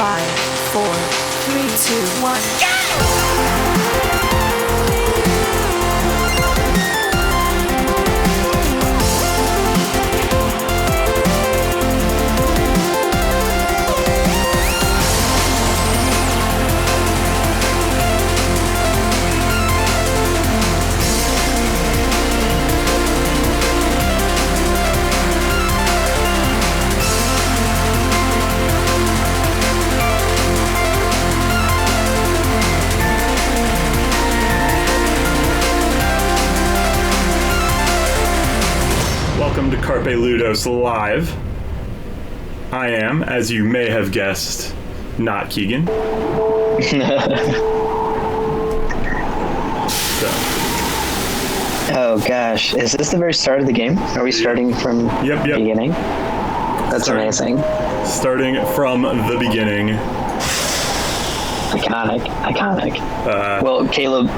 5, 4, 3, 2, 1, go! Welcome to Carpe Ludos Live. I am, as you may have guessed, not Keegan. So. Oh gosh, is this the very start of the game? Are we starting from the beginning? That's amazing. Starting from the beginning. Iconic. Well, Caleb,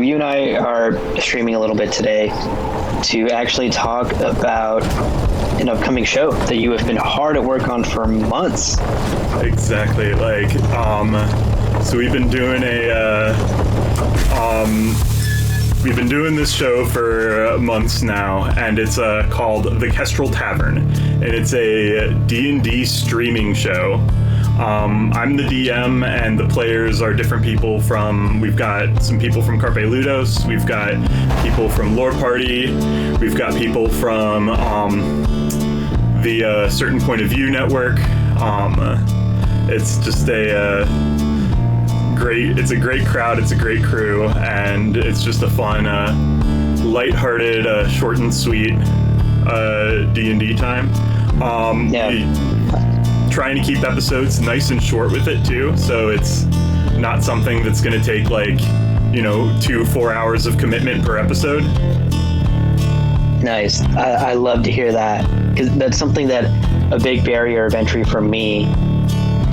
you and I are streaming a little bit today to actually talk about an upcoming show that you have been hard at work on for months. Exactly. So we've been doing we've been doing this show for months now, and it's called the Kestrel Tavern, and it's a D&D streaming show. I'm the DM, and the players are different people we've got some people from Carpe Ludos, we've got people from Lore Party, we've got people from the Certain Point of View network. It's just a great crowd, it's a great crew, and it's just a fun, lighthearted, short and sweet D&D time. Trying to keep episodes nice and short with it too, so it's not something that's going to take 2-4 hours of commitment per episode. Nice. I love to hear that, because that's something that a big barrier of entry for me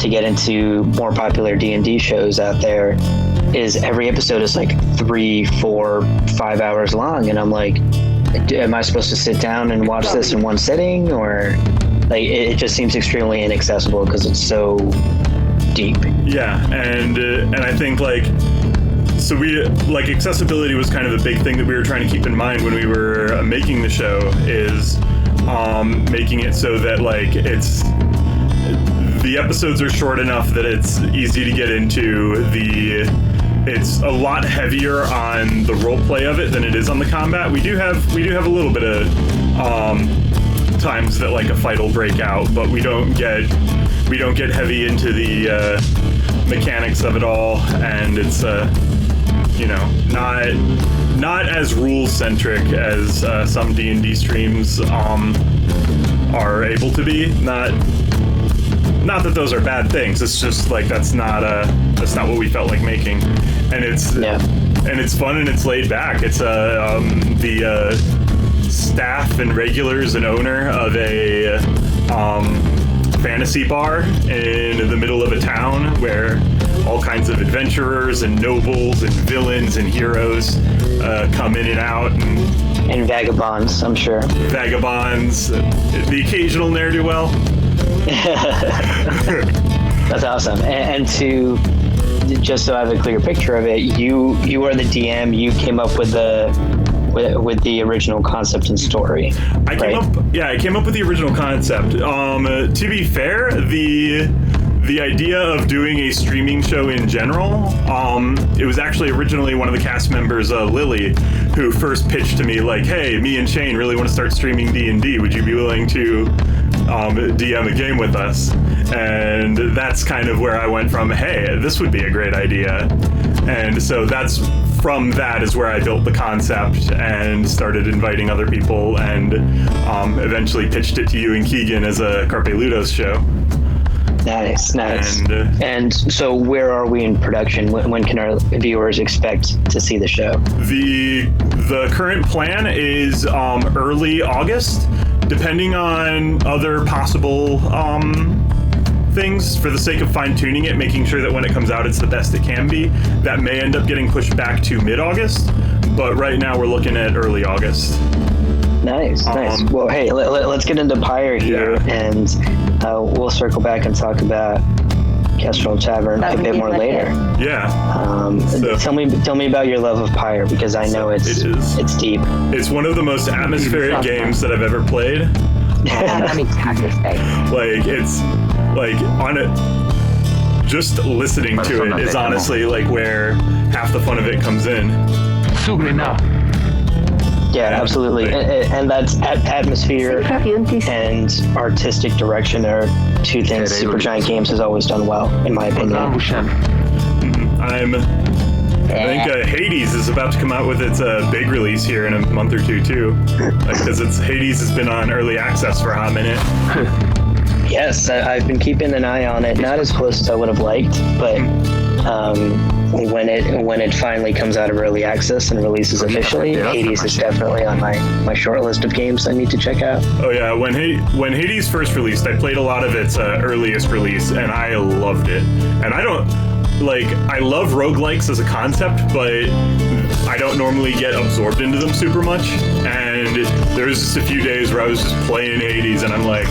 to get into more popular D&D shows out there is every episode is 3, 4, 5 hours long, and I'm like, am I supposed to sit down and watch this in one sitting, or it just seems extremely inaccessible because it's so deep. Yeah, and I think so we accessibility was kind of the big thing that we were trying to keep in mind when we were making the show, is making it so that the episodes are short enough that it's easy to get into. It's a lot heavier on the role play of it than it is on the combat. We do have a little bit of times that a fight will break out, but we don't get heavy into the mechanics of it all, and it's not as rules centric as some D&D streams are able to be. Not that those are bad things. It's just that's not what we felt like making, and it's fun and it's laid back. It's the staff and regulars and owner of a fantasy bar in the middle of a town where all kinds of adventurers and nobles and villains and heroes come in and out, and vagabonds, I'm sure. Vagabonds, the occasional ne'er-do-well. That's awesome. And to just so I have a clear picture of it, you are the DM. You came up with the original concept and story. I came up with the original concept. To be fair, the idea of doing a streaming show in general, it was actually originally one of the cast members, Lily, who first pitched to me hey, me and Shane really want to start streaming D&D. Would you be willing to DM a game with us? And that's kind of where I went from, hey, this would be a great idea. And so from that is where I built the concept and started inviting other people, and eventually pitched it to you and Keegan as a Carpe Ludos show. Nice. And so where are we in production? When can our viewers expect to see the show? The current plan is early August, depending on other possible things, for the sake of fine-tuning it, making sure that when it comes out it's the best it can be. That may end up getting pushed back to mid-August, but right now we're looking at early August. Nice. Well, hey, let's get into Pyre here, and we'll circle back and talk about Kestrel Tavern a bit more later. Yeah. Tell me about your love of Pyre, because I know it's deep. It's one of the most atmospheric games that I've ever played. Like, it's like on it. Just listening to it is honestly like where half the fun of it comes in. Yeah, absolutely. And that's atmosphere and artistic direction are two things Supergiant Games has always done well, in my opinion. I think Hades is about to come out with its big release here in a month or two too, because Hades has been on early access for a hot minute. Yes, I've been keeping an eye on it. Not as close as I would have liked, but when it finally comes out of early access and releases officially, Hades is definitely on my short list of games I need to check out. Oh yeah, when Hades first released, I played a lot of its earliest release, and I loved it. And I love roguelikes as a concept, but I don't normally get absorbed into them super much. And there was just a few days where I was just playing Hades, and I'm like,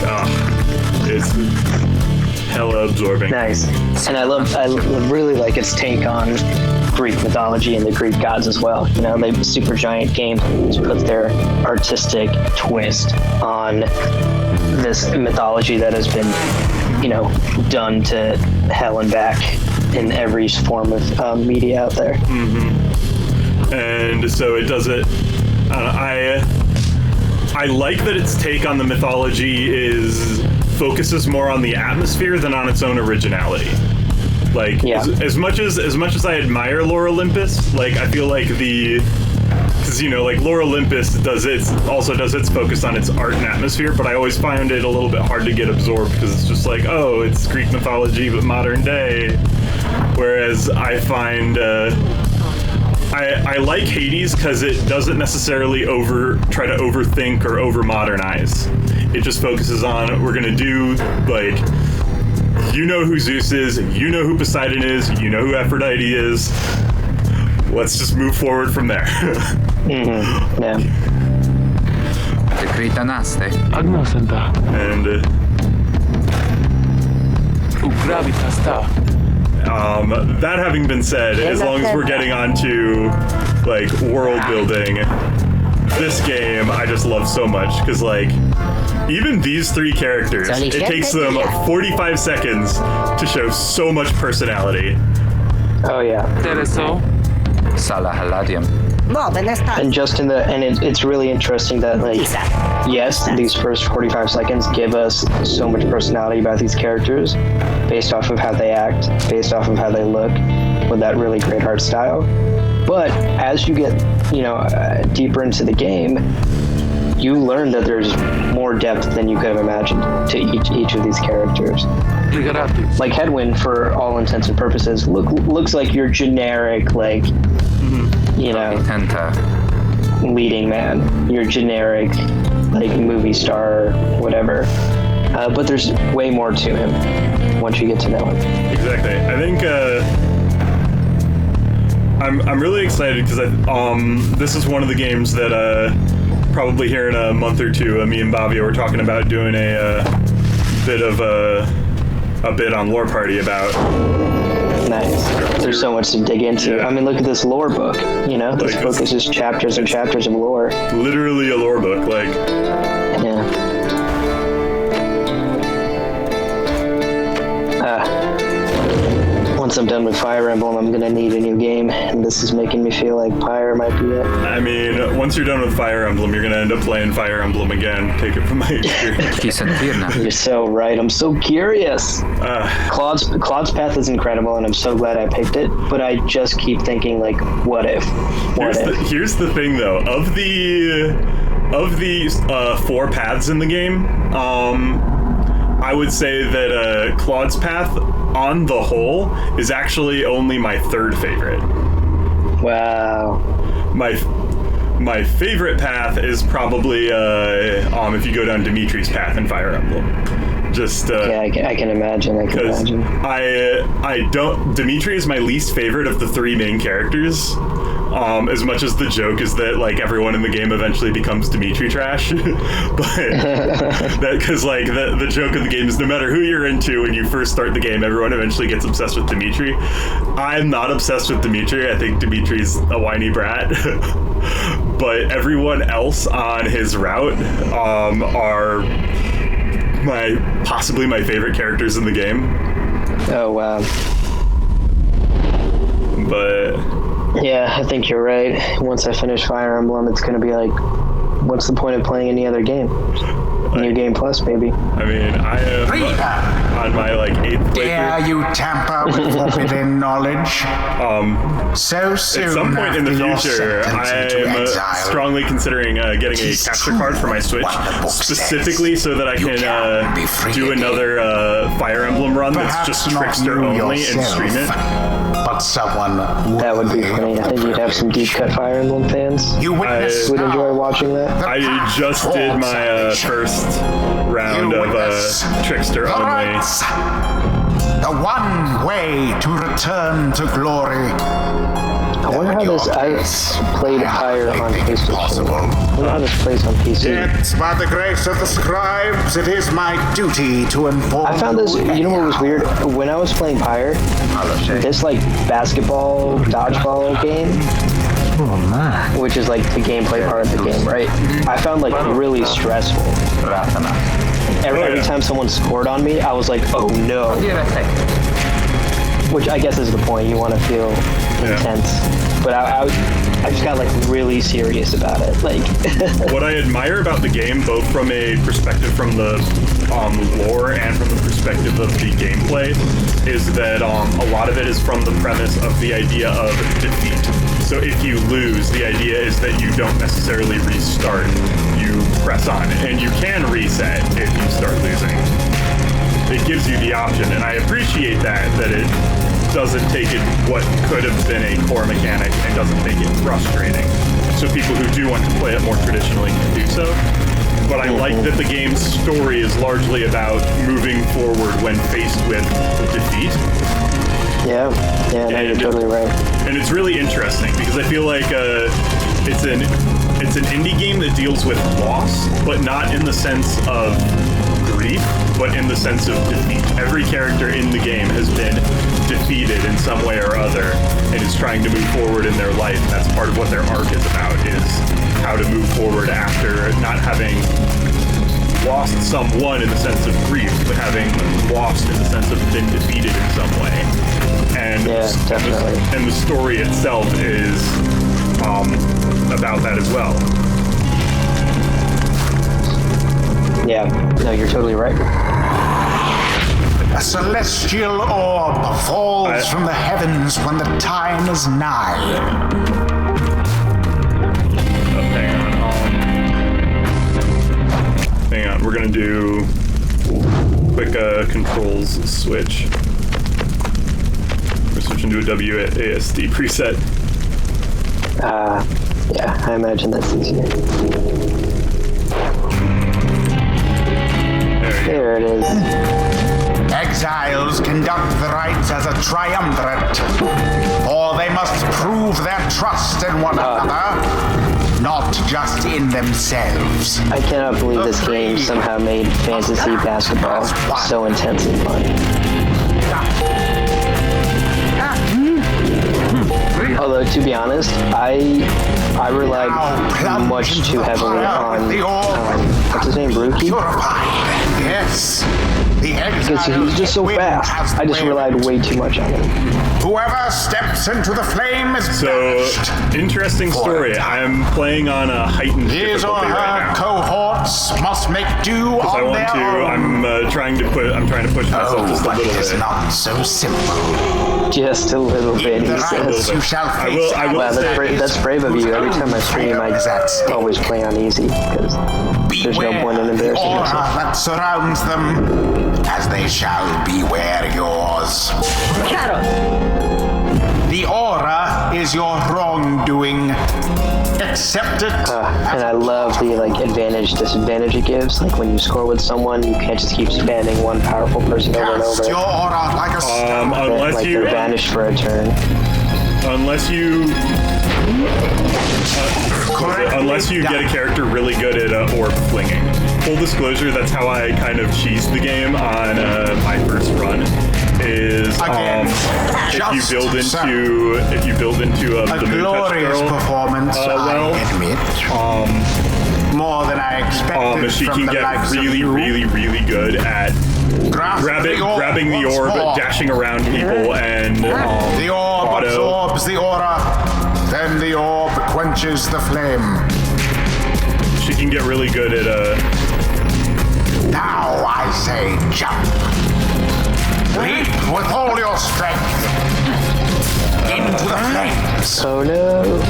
it's hella absorbing. Nice. And I really like its take on Greek mythology and the Greek gods as well. You know, Supergiant Games put their artistic twist on this mythology that has been, you know, done to hell and back in every form of media out there. Mm-hmm. And so it does it. I like that its take on the mythology focuses more on the atmosphere than on its own originality. Like, as much as I admire Lore Olympus, like, I feel like because, you know, like, Lore Olympus does its focus on its art and atmosphere, but I always find it a little bit hard to get absorbed because it's just like, oh, it's Greek mythology but modern day. Whereas I find I like Hades because it doesn't necessarily try to overthink or over-modernize. It just focuses on, we're gonna do, like, you know who Zeus is, you know who Poseidon is, you know who Aphrodite is. Let's just move forward from there. Mm-hmm. Yeah. And that having been said, as long as we're getting onto like world building, this game I just love so much because, like, even these three characters, it takes them 45 seconds to show so much personality. Oh yeah. And just it's really interesting that, like, yes, these first 45 seconds give us so much personality about these characters based off of how they act, based off of how they look, with that really great art style. But as you get, you know, deeper into the game, you learn that there's more depth than you could have imagined to each of these characters. Like Headwind, for all intents and purposes, looks like your generic, like, you know, leading man, your generic, like, movie star, whatever. But there's way more to him once you get to know him. Exactly. I think I'm really excited because this is one of the games that probably here in a month or two, me and Bavia were talking about doing a bit on Lore Party about. Nice. There's so much to dig into. Yeah. I mean, look at this lore book. You know, this book is just chapters and chapters of lore. Literally a lore book, like. Yeah. Once I'm done with Fire Emblem, I'm gonna need a new game, and this is making me feel like Pyre might be it. I mean, once you're done with Fire Emblem, you're gonna end up playing Fire Emblem again. Take it from my experience. You're so right. I'm so curious. Claude's Path is incredible, and I'm so glad I picked it. But I just keep thinking, like, what if? Here's the thing, though. Of the 4 paths in the game, I would say that Claude's Path, on the whole, is actually only my 3rd favorite. Wow. My favorite path is probably if you go down Dimitri's path in Fire Emblem. Just yeah, I can imagine. I don't. Dimitri is my least favorite of the 3 main characters. As much as the joke is that like everyone in the game eventually becomes Dimitri trash, but that because like the joke of the game is no matter who you're into when you first start the game, everyone eventually gets obsessed with Dimitri. I'm not obsessed with Dimitri. I think Dimitri's a whiny brat, but everyone else on his route are possibly my favorite characters in the game. Oh wow. But yeah, I think you're right. Once I finish Fire Emblem, it's gonna be like, what's the point of playing any other game? New Game Plus, baby. I mean, I am on my like 8th Dare playthrough. you tamper with forbidden knowledge? So soon At some point in the after your future, sentence into I'm exile, strongly considering getting a capture card for my Switch, what the book specifically says. so that I You can be can free do again. another Fire Emblem run that's Perhaps just not Trickster you only and yourself, stream it. but someone That would be funny. I think you'd have some deep cut Fire Emblem fans. You witness Would now enjoy watching that. the I path just did towards my salvation. first round You of witness Trickster the only. rights. The one way to return to glory. I wonder how this. I played Pyre on PlayStation. I wonder how this plays on PC. Yet, by the grace of the scribes, it is my duty to inform I found this. You know what was weird? When I was playing Pyre, this like basketball dodgeball game, which is like the gameplay part of the game, right? I found like really stressful. Every time someone scored on me, I was like, oh no. Which I guess is the point. You want to feel intense. But I just got like really serious about it. Like What I admire about the game, both from a perspective from the lore and from the perspective of the gameplay, is that a lot of it is from the premise of the idea of defeat. So if you lose, the idea is that you don't necessarily restart. You press on, and you can reset if you start losing. It gives you the option, and I appreciate that it doesn't take it what could have been a core mechanic and doesn't make it frustrating. So people who do want to play it more traditionally can do so. But I like that the game's story is largely about moving forward when faced with defeat. yeah, no, you're totally right. And it's really interesting because I feel like it's an indie game that deals with loss, but not in the sense of grief, but in the sense of defeat. Every character in the game has been defeated in some way or other and is trying to move forward in their life. That's part of what their arc is about, is how to move forward after not having lost someone in the sense of grief, but having lost in the sense of been defeated in some way. And Yeah, definitely. and the story itself is about that as well. Yeah, no, you're totally right. A celestial orb falls from the heavens when the time is nigh. Hang on, we're gonna do quick controls switch. We're switching to a WASD preset. Yeah, I imagine that's easier. There it is. Exiles conduct the rites as a triumvirate, for they must prove their trust in one another, not just in themselves. I cannot believe this game somehow made fantasy basketball so intense and fun. Although, to be honest, I relied much too heavily on, what's his name, Ruki? Yes. The Because he's just so fast. I just relied way too much on him. Whoever steps into the flame is So, banished. mystery story. I'm playing on a heightened His or difficulty her right now. cohorts must make do Because I on want their to. own. I'm trying to push myself just a but little it is bit. not so simple. Just a little bit, In the he rites says. you shall I face. will Wow, say- that's brave of you. Every time I stream, I always play on easy, because there's no point in the embarrassing aura myself. that surrounds them, as they shall beware yours. The aura is your wrongdoing. Accept it. And I love the advantage disadvantage it gives. Like when you score with someone, you can't just keep spamming one powerful person over and Cast over. your aura like a stone. Unless Like you they're banished for a turn. unless you Unless you get a character really good at orb flinging. Full disclosure, that's how I kind of cheesed the game on my first run. Is if you build into a the Moon Touch glorious girl, performance, I admit. More than I expected she from can the get likes really, of you. really good at grabbing the orb, dashing around people, and the orb absorbs the aura, then the orb quenches the flame. She can get really good at Now I say jump. Leap with all your strength into the flames. Oh no.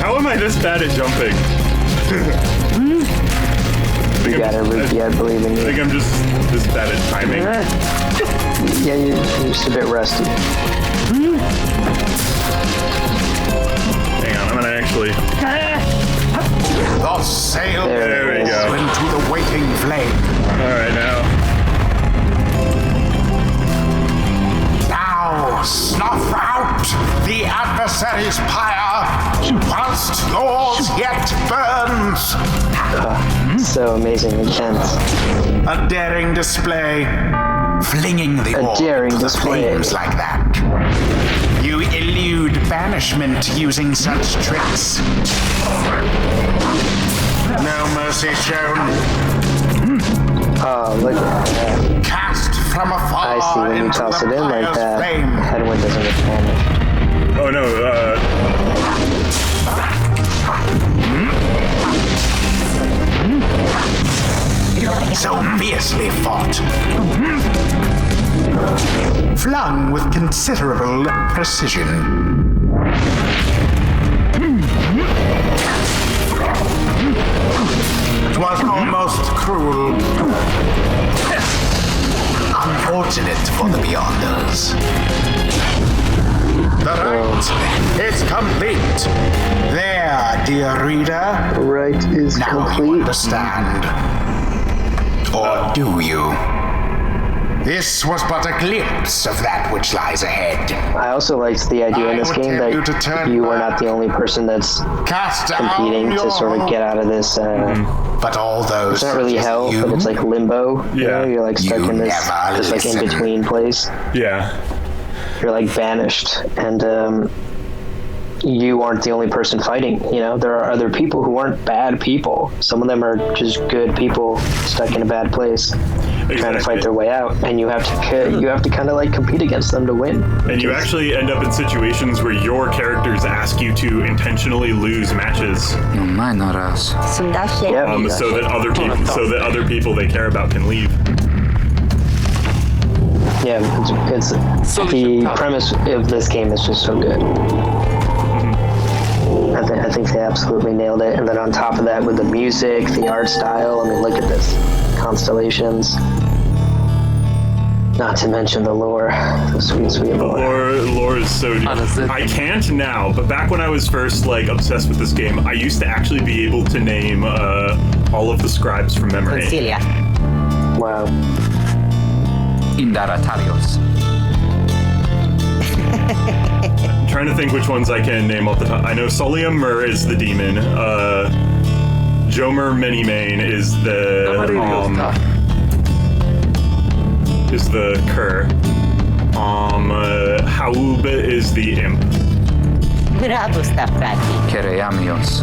How am I this bad at jumping? You gotta, Ruby, I believe in I you. think I'm just this bad at timing. Yeah, you're just a bit rusty. Hang on, I'm gonna actually... The sail There we go. into the waiting flame. Alright, now. Now snuff out the adversary's pyre whilst yours yet burns. So amazing intense. A daring display, flinging the orb daring to the display. flames like that. You elude banishment using such tricks. No mercy shown. Oh, look at that. Cast from afar I see when you into toss the it in like pyre's that, flame. headwind doesn't get damaged. Oh no, So fiercely fought. Flung with considerable precision. It was almost cruel. Unfortunate for the Beyonders. The rite is complete. There, dear reader. Right is Now you complete. understand. Or do you? This was but a glimpse of that which lies ahead. I also liked the idea in this I would game tell you to that turn you were back. not the only person that's Cast competing down to sort of get out of this. But all those. It's not really such as hell, you, but it's like limbo. You Yeah. know? You're like stuck You in this never like listen. in between place. yeah. You're like banished, and you aren't the only person fighting. You know, there are other people who aren't bad people. Some of them are just good people stuck in a bad place, trying to fight their way out, and you have to kind of like compete against them to win. And you actually end up in situations where your characters ask you to intentionally lose matches, Yep. so that other people they care about can leave. Yeah, it's the premise of this game is just so good. I think they absolutely nailed it. And then on top of that, with the music, the art style, I mean, look at this. Constellations. Not to mention the lore. The sweet, sweet lore. Lore is so deep. I can't now, but back when I was first like obsessed with this game, I used to actually be able to name all of the scribes from memory. Wow. Indaratarios. I'm trying to think which ones I can name off the top. I know Solium Mur is the demon. Jomer Minimane is the cur. Haub is the imp. Kereamios.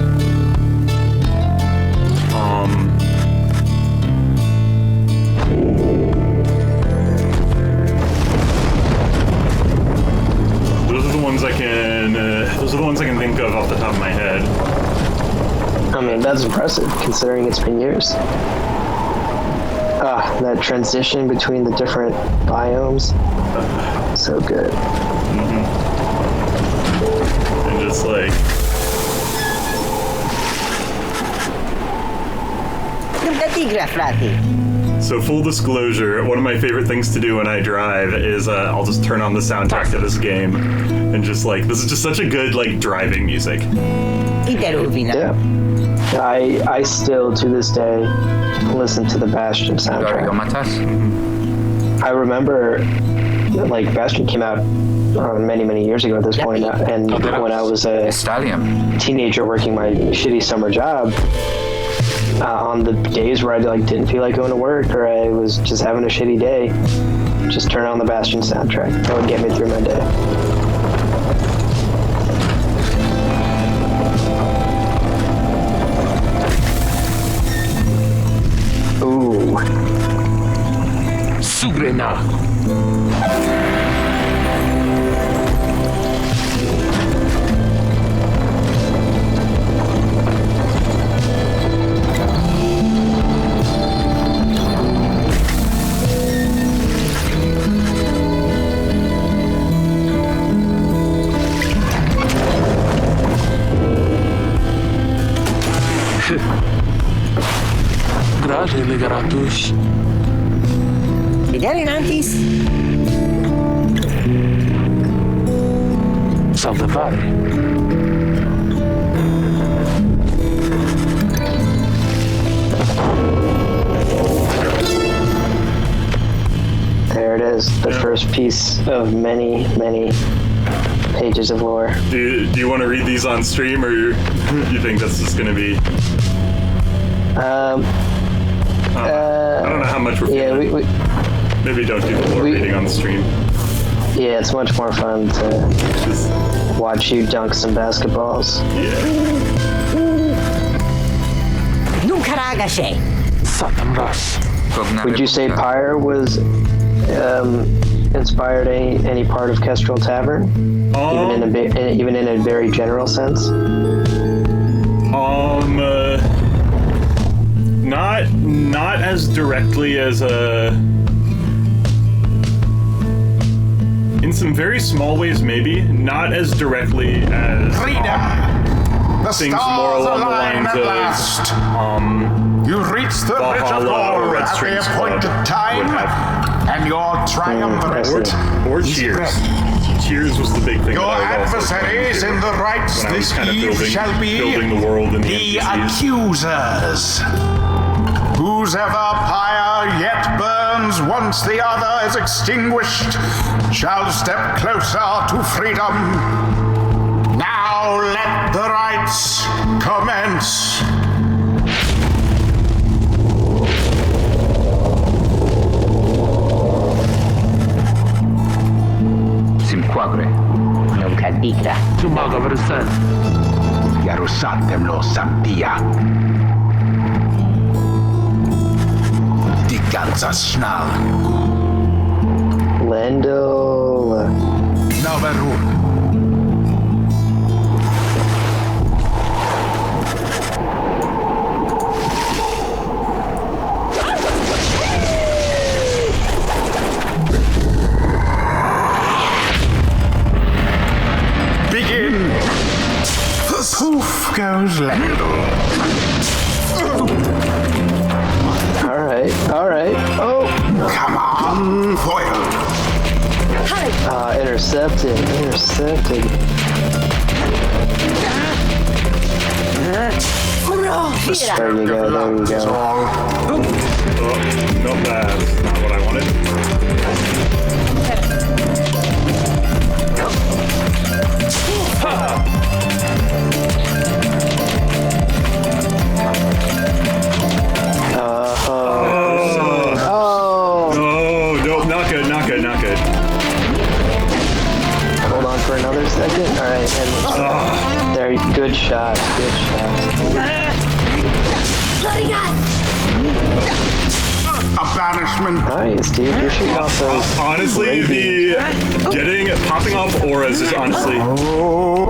Those are the ones I can. Those are the ones I can think of off the top of my head. I mean, that's impressive considering it's been years. That transition between the different biomes. So good. And just like. So full disclosure, one of my favorite things to do when I drive is I'll just turn on the soundtrack to this game and just like, this is just such a good like driving music. Yeah. I still to this day listen to the Bastion soundtrack. Matas. I remember like Bastion came out many years ago at this point, and when I was a Stallion. teenager working my shitty summer job, on the days where I didn't feel like going to work or I was just having a shitty day, just turn on the Bastion soundtrack. That would get me through my day. Ooh. Sugrena. Grazie, Legaratus. Vedere Nantis? Salvare. There it is, the first piece of many pages of lore. Do you want to read these on stream, or you think that's just going to be? I don't know how much we're feeling. Yeah, we Maybe don't do the lore reading on the stream. yeah, it's much more fun to Just, watch you dunk some basketballs. yeah. Nunca ragashe. Satam Ras. Would you say Pyre was inspired any part of Kestrel Tavern, even in a very general sense? Not as directly as in some very small ways, maybe. Not as directly as Freedom! The things more stars along the align lines at of last. You reach the bridge of Valhalla or gold Red at the Strings Club appointed time, would have. and your triumvirate Or is Cheers. ready. Cheers was the big thing. Your that I was also adversaries trying in to the do rites when I was this kind of eve shall be building the world and the the NPCs. accusers. Whose ever pyre yet burns once the other is extinguished shall step closer to freedom. Now let the rites commence. Simquagre. Nunca dica. Tumaga Versen. Yarusatem lo Sampia. Die ganze Schnall. Lendl. Naveru. Begin. Poof goes Lendl. All right. Oh, Come on, foil. intercepted. There you go. Oh, no, that's not what I wanted. Oh, Oh, no, not good. hold on for another second. All right, and there. Good shot. A banishment. Nice, dude. You're shooting off those. Honestly, popping off auras is honestly Oh,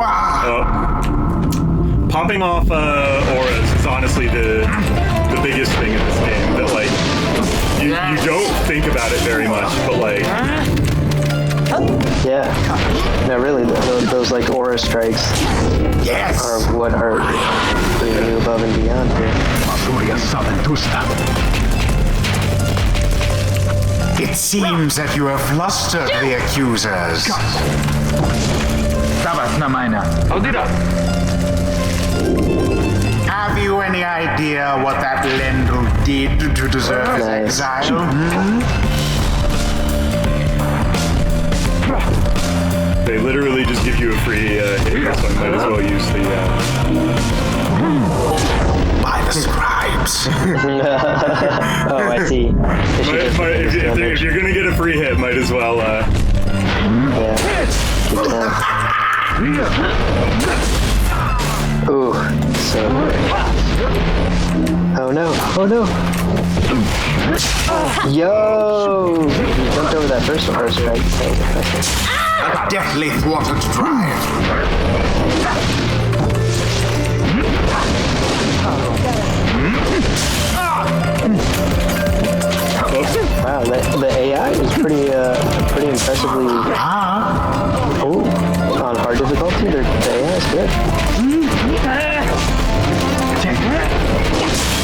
popping off auras is honestly the biggest thing in this game. That like you don't think about it very much, but like Yeah. No, really, those like aura strikes yes. are what are bringing you above and beyond here. It seems that you have flustered the accusers. Tabas na mina. Audira. Have you any idea what that Lendl did to deserve his Nice. exile? just give you a free hit, so I might as well use the. By the scribes. Oh, I see. If you're gonna get a free hit, might as well. Yeah. Good time. Ooh, so good. Oh no! Oh no! Yo! You jumped over that first right? A deathly thwarted drive. Wow, the AI is pretty impressively. Oh, on hard difficulty, the AI is good.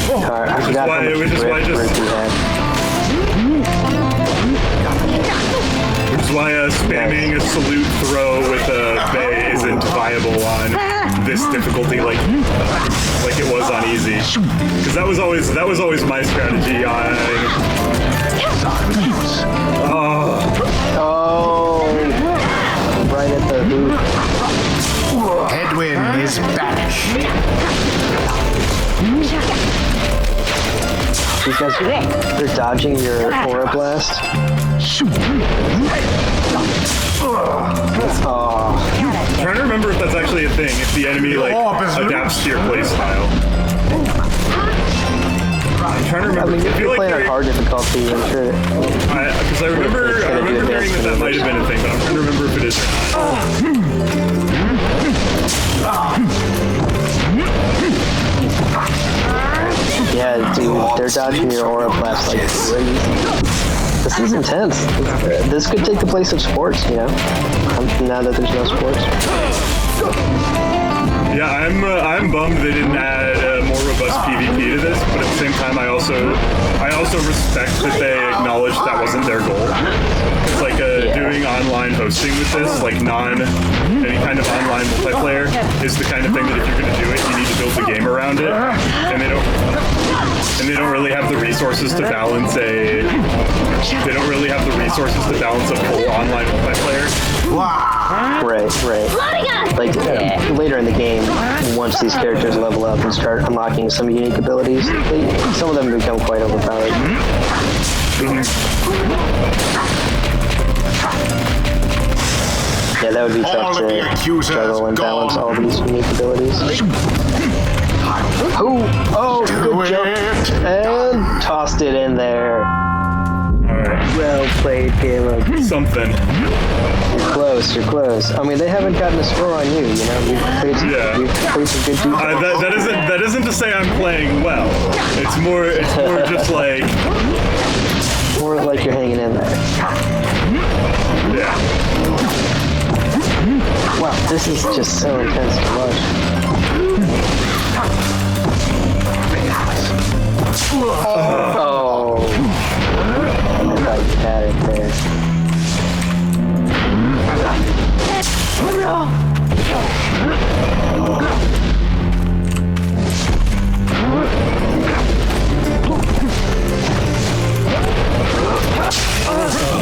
Alright, I forgot how much which is why spamming a salute throw with a bay isn't viable on this difficulty like it was on easy. Because that was always my strategy on. Oh, right at the hoop. Headwind is banished. These guys, they're dodging your aura blast. Oh. I'm trying to remember if that's actually a thing, if the enemy adapts to your playstyle. I'm trying to remember. I mean, if you're playing on hard difficulty, I'm sure. Because I remember hearing that might have been a thing, but I'm trying to remember if it is or not. Yeah, dude, they're dodging your aura blast like crazy. This is intense. This could take the place of sports, you know? Now that there's no sports. Yeah, I'm bummed they didn't add more robust PvP to this, but at the same time, I also respect that they acknowledged that wasn't their goal. It's like doing online hosting with this, like any kind of online multiplayer, is the kind of thing that if you're going to do it, you need to build the game around it, and they don't really have the resources to balance a full online multiplayer. Right. Like, later in the game, once these characters level up and start unlocking some unique abilities, some of them become quite overpowered. Yeah, that would be tough to juggle and balance all these unique abilities. Oh, good jump. And tossed it in there. Alright. Well played, Caleb. Something. You're close. I mean, they haven't gotten a score on you, you know? You've played some good defense. That isn't to say I'm playing well. It's more just like... More like you're hanging in there. Yeah. Wow, this is just so intense to watch. Oh. I thought you had it there.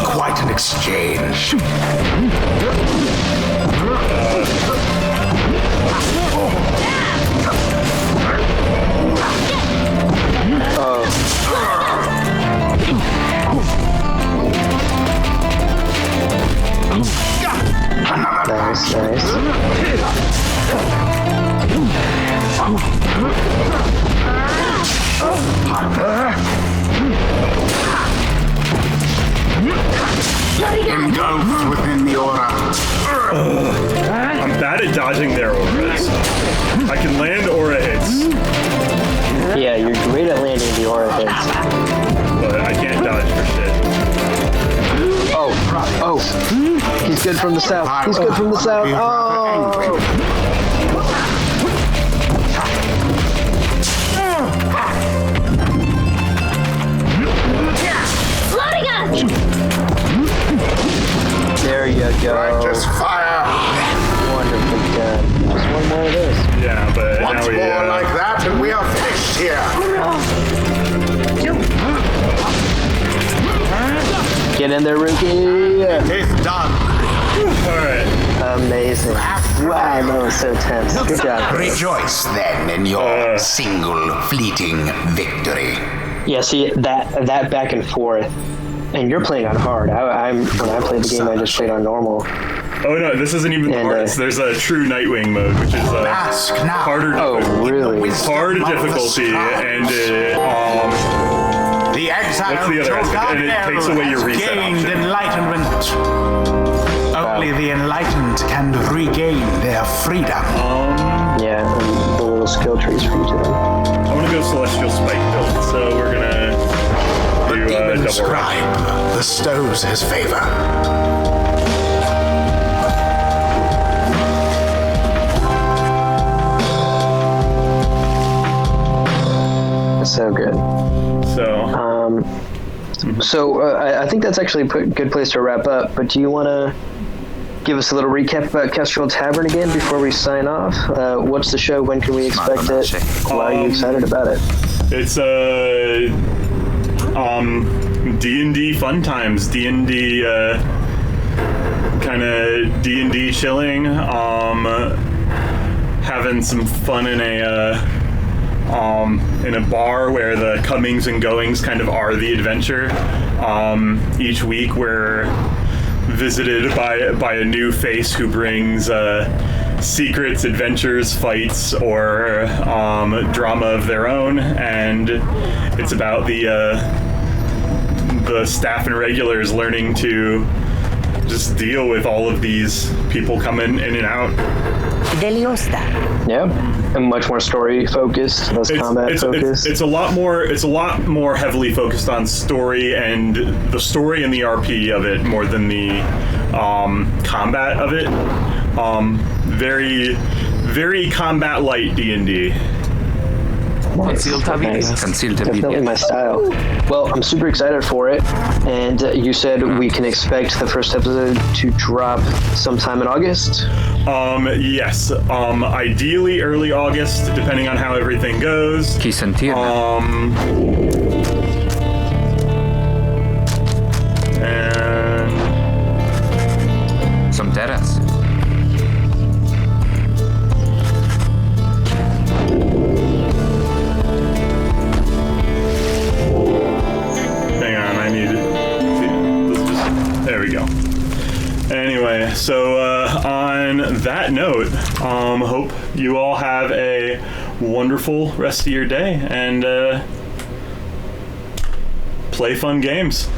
Quite an exchange. Nice. Engulfed within the aura. I'm bad at dodging their auras. I can land aura hits, Yeah, you're great at landing the aura hits. but I can't dodge for shit. Oh. He's good from the south. Oh. There you go. Righteous fire. Wonderful done. Just one more of this. Yeah, but Once now we... more like that, and we are finished here. Get in there, rookie. It's done. Alright. Amazing. Wow, that was so tense. Good job. Rejoice then in your single fleeting victory. Yeah, see that back and forth, and you're playing on hard. I'm when I played the game, I just played on normal. Oh no, this isn't even the hardest. There's a true Nightwing mode, which is Ask now. harder. Oh, really? Hard difficulty, and The exile What's the other aspect? And it takes away your reset gained option. enlightenment. Only the enlightened can regain their freedom. Yeah, and the little skill trees for each of them. I want to go Celestial Spike build, so we're gonna The do demon double rush. scribe bestows his favor. So good. So I think that's actually a good place to wrap up. But do you want to give us a little recap about Kestrel Tavern again before we sign off? What's the show? When can we expect it? Why are you excited about it? It's D&D fun times, D&D kind of D&D chilling, having some fun in a bar where the comings and goings kind of are the adventure. Each week we're visited by a new face who brings secrets, adventures, fights, or drama of their own, and it's about the staff and regulars learning to just deal with all of these people coming in and out. Deliosta. Yeah, and much more story focused, less combat focused. It's a lot more heavily focused on story and the story and the RP of it more than the combat of it. Very, very combat light D&D. Concealed Nice. Tavidias. Concealed Definitely my style. Well, I'm super excited for it, and you said we can expect the first episode to drop sometime in August. Yes. Ideally early August, depending on how everything goes. Chi sentirne. And Som teraz. hang on, I need. There we go. Anyway, so on that note, hope you all have a wonderful rest of your day and play fun games.